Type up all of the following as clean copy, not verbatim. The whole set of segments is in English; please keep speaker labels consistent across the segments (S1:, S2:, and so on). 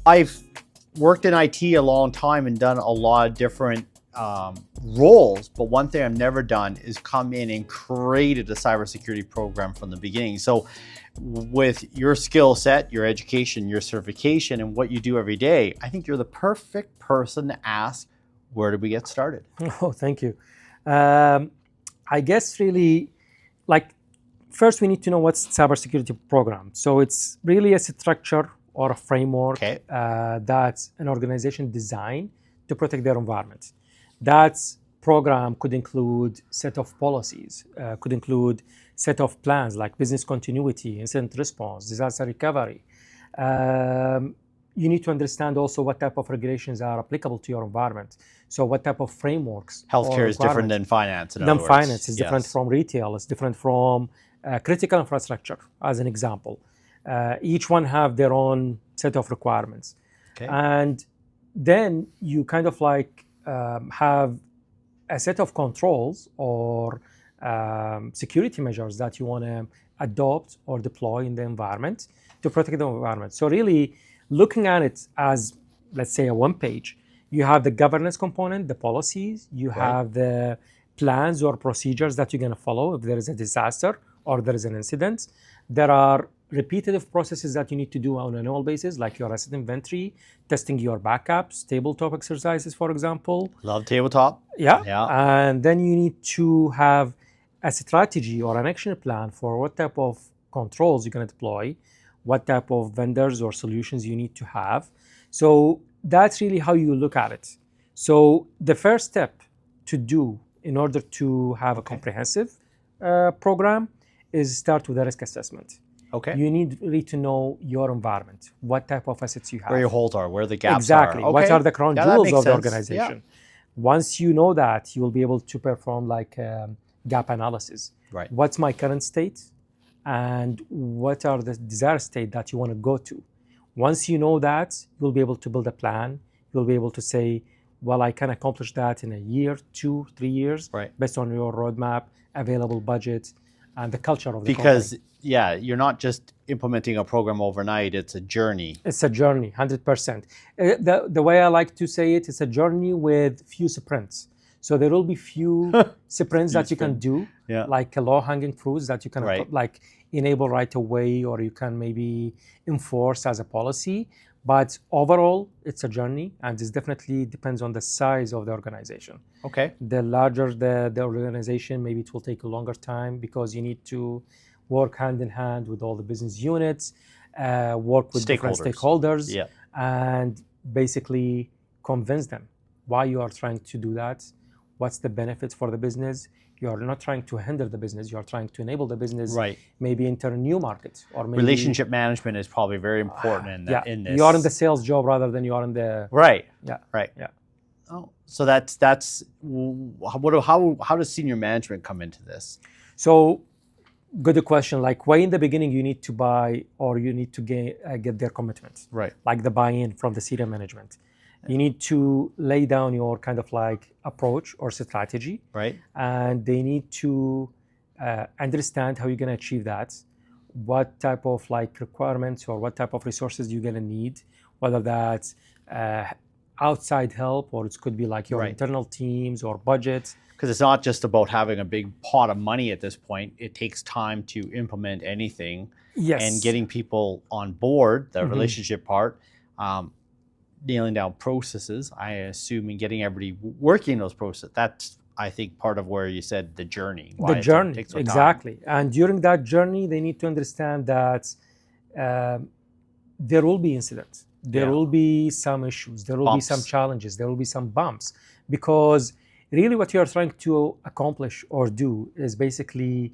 S1: I've worked in IT a long time and done a lot of different roles, but one thing I've never done is come in and created a cybersecurity program from the beginning. So with your skill set, your education, your certification, and what you do every day, I think you're the perfect person to ask, where did we get started?
S2: Oh, thank you. I guess really, like, first we need to know what's cybersecurity program. So it's really a structure or a framework that an organization designed to protect their environment. That program could include set of policies, could include set of plans like business continuity, incident response, disaster recovery. You need to understand also what type of regulations are applicable to your environment. So what type of frameworks.
S1: Healthcare is different than finance, in other words.
S2: Finance is different from retail, it's different from critical infrastructure, as an example. Each one have their own set of requirements. And then you kind of like have a set of controls or security measures that you want to adopt or deploy in the environment to protect the environment. So really looking at it as, let's say, a one page, you have the governance component, the policies, you have the plans or procedures that you're going to follow if there is a disaster or there is an incident. There are repetitive processes that you need to do on an annual basis, like your asset inventory, testing your backups, tabletop exercises, for example.
S1: Love tabletop.
S2: Yeah. And then you need to have a strategy or an action plan for what type of controls you're going to deploy, what type of vendors or solutions you need to have. So that's really how you look at it. So the first step to do in order to have a comprehensive program is start with a risk assessment. You need really to know your environment, what type of assets you have.
S1: Where your holes are, where the gaps are.
S2: Exactly. What are the crown jewels of the organization?
S1: Yeah.
S2: Once you know that, you will be able to perform like gap analysis. What's my current state? And what are the desired state that you want to go to? Once you know that, you'll be able to build a plan. You'll be able to say, well, I can accomplish that in a year, 2, 3 years, based on your roadmap, available budget, and the culture of the company.
S1: You're not just implementing a program overnight, it's a journey.
S2: It's a journey, 100%. The way I like to say it, it's a journey with few sprints. So there will be few sprints that you can do, like low-hanging fruits that you can like enable right away, or you can maybe enforce as a policy. But overall, it's a journey, and it definitely depends on the size of the organization. The larger the organization, maybe it will take a longer time because you need to work hand in hand with all the business units, work with different stakeholders, and basically convince them why you are trying to do that, what's the benefits for the business. You are not trying to hinder the business, you are trying to enable the business, maybe enter a new market. Or maybe
S1: relationship management is probably very important in this.
S2: You are in the sales job rather than you are in the...
S1: Oh, so that's how does senior management come into this?
S2: So good question. Like way in the beginning, you need to buy or you need to get their commitment. Like the buy-in from the senior management. You need to lay down your kind of like approach or strategy. And they need to understand how you're going to achieve that, what type of like requirements or what type of resources you're going to need, whether that's outside help or it could be like your internal teams or budgets.
S1: Because it's not just about having a big pot of money at this point. It takes time to implement anything. And getting people on board, the relationship part, nailing down processes, I assume, and getting everybody working those processes. That's, I think, part of where you said the journey.
S2: The journey, exactly. And during that journey, they need to understand that there will be incidents. There will be some issues. There will be some challenges. There will be some bumps. Because really what you are trying to accomplish or do is basically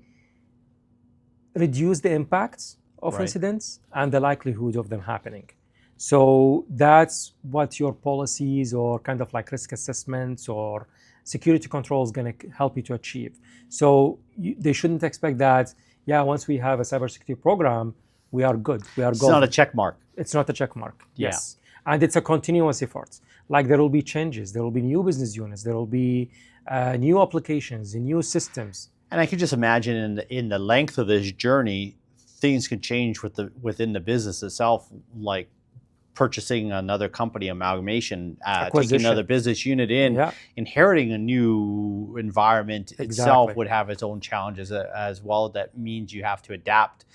S2: reduce the impacts of incidents and the likelihood of them happening. So that's what your policies or kind of like risk assessments or security control is going to help you to achieve. So they shouldn't expect that, once we have a cybersecurity program, we are good. We are golden.
S1: It's not a check mark.
S2: It's not a check mark. Yes. And it's a continuous effort. Like there will be changes. There will be new business units. There will be new applications and new systems.
S1: And I can just imagine in the length of this journey, things can change within the business itself, like purchasing another company, amalgamation, taking another business unit in, inheriting a new environment itself would have its own challenges as well. That means you have to adapt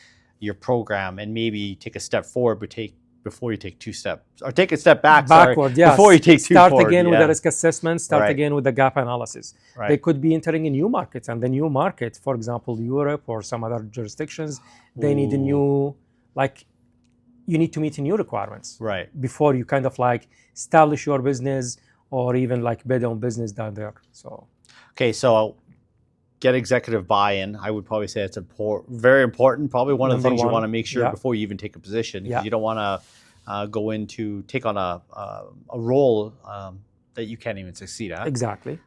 S1: your program and maybe take a step forward, but before you take two steps, or take a step backward, before you take two forward.
S2: Start again with the risk assessment, start again with the gap analysis. They could be entering a new market, and the new market, for example, Europe or some other jurisdictions, they need a new, like, you need to meet new requirements before you kind of like establish your business or even like bid on business down there. So,
S1: okay, so get executive buy-in. I would probably say it's very important. Probably one of the things you want to make sure before you even take a position. You don't want to take on a role that you can't even succeed at.
S2: Exactly.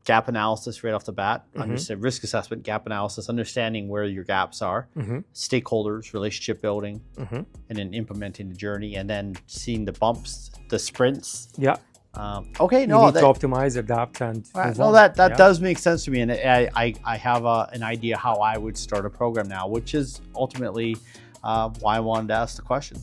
S1: Gap analysis right off the bat, understand risk assessment, gap analysis, understanding where your gaps are, stakeholders, relationship building, and then implementing the journey, and then seeing the bumps, the sprints. Okay, no,
S2: you need to optimize, adapt, and move on.
S1: That does make sense to me, and I have an idea how I would start a program now, which is ultimately why I wanted to ask the question.